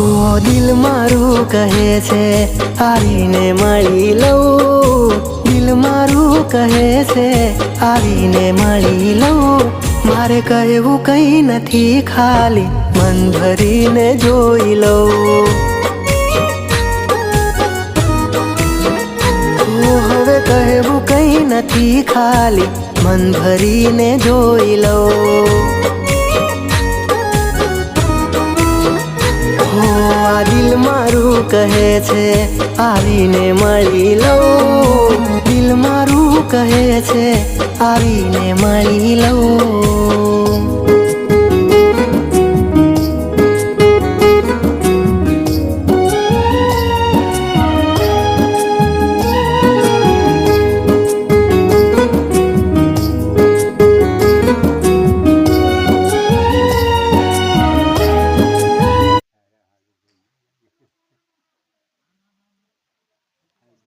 ઓ દિલ મારું કહે છે આવીને મળી લઉં, દિલ મારું કહે છે આવીને મળી લઉં. મારે કહેવું કંઈ નથી, ખાલી મન ભરીને જોઈ લઉં. હવે કહેવું કંઈ નથી, ખાલી મન ભરીને જોઈ લઉં. આ દિલ મારું કહે છે આવીને મળી લઉં, દિલ મારું કહે છે આવીને મળી લઉં.